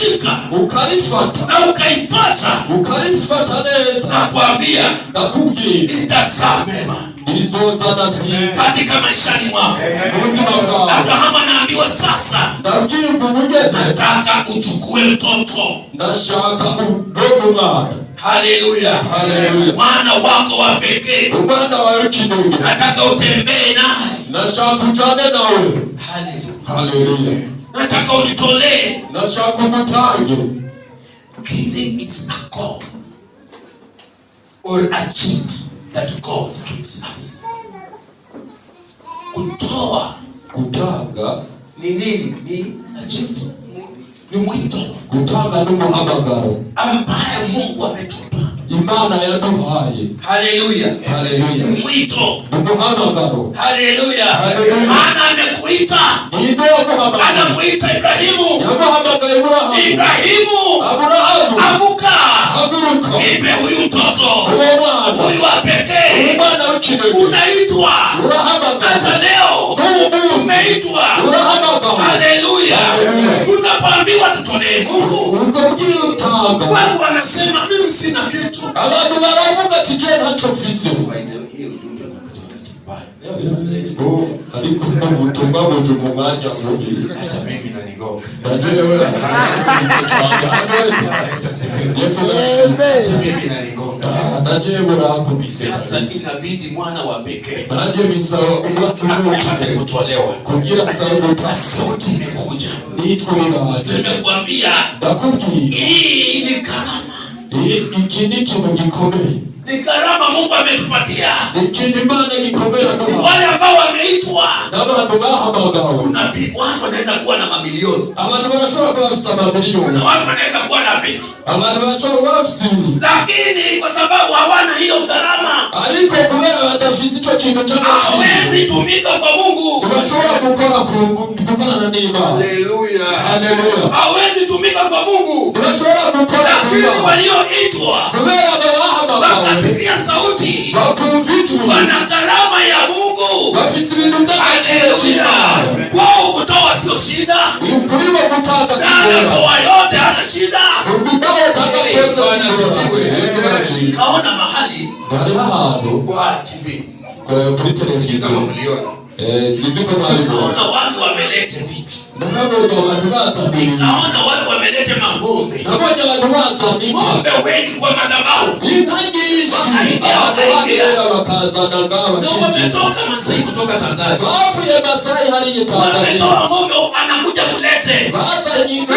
ukalishika ukalifuata na ukaifuata neza, nakwambia ndakubwira itazaa mema izozana vyiza katika maishani mwako. ubuzima bwawe. Abrahamu anaambiwa sasa, ndabwirwa ubugene, nataka uchukue mtoto. ndashaka udogo mwana. Haleluya, haleluya. Mwana wako wa pekee, umwana wawe kidogo, nataka utembee naye, ndashaka ujane nawe. haleluya. Nataka unitolee, ndashaka umutange. Giving is a call or a gift that God gives us. Kutoa, kutanga ni nini? Ni a gift, ni mwito. Kutanga ni umuhamagaro ambaye Mungu ametupa, Imana yaduhaye. Haleluya, haleluya. Mwito, umuhamagaro. Haleluya. Haleluya. Maana amekuita, anamuita Ibrahimu. Yamuhamagaye Ibrahimu, Abrahamu, amuka, haguruka, nipe huyu mtoto, mwana, huyu wa pekee. mwana w'ikinege, Unaitwa, hata leo umeitwa. Haleluya. Tunapoambiwa tutolee Mungu, watu wanasema mimi sina kitu. Abantu baravuga ati je ntacyo mfise. Ariko n'ubutumwa buje mu mwanya mubi. Hata mimi nanigonga. Ndajewe. Mimi nanigonga. Ndajewe rakubise. Sasa inabidi mwana wa pekee. Ndaje bisaba apate kutolewa. Kugira sauti imekuja. Nimekuambia. Ndakubwira. Hii ni karama. Iki ni ikintu gikomeye. Ni karama Mungu ametupatia. Ikindi Imana gikomera no. Wale ambao wameitwa. N'abantu bahamagawe. Kuna watu wanaweza kuwa na mamilioni. Abantu barashobora kuba bafite amamiliyoni. Kuna watu wanaweza kuwa na vitu. Abantu barashobora kuba bafite ibintu. Lakini kwa sababu hawana hiyo karama. Ariko kubera badafite icyo kintu cyo hawezi tumika kwa Mungu. Bashobora gukorana n'Imana. Haleluya. Haleluya. Hawezi tumika kwa Mungu. Bashobora gukora lakini walioitwa. Kubera bahamagawe. Wakasikia sauti. Wakumvijwe. Wana karama ya Mungu. Bafite ibintu by'agaciro. Kwao kutoa sio shida. Ukulima kutanga sio shida. Kwa yote hana shida. Ukitaka kutanga pesa sio shida. Kaona mahali. Bali hapo. Kwa TV. Kwa television kama mliona. Sisi kama hivyo. Naona watu wameleta vitu. Naona watu wameleta mangombe. Naona watu waza ni ngombe wengi kwa madhabahu. Intangishi. Wakaza na ngawa. Ndio wametoka Masai kutoka Tanzania. Wapi ya Masai hali ya Tanzania. Wametoa ngombe anakuja kulete. Baza nyingi.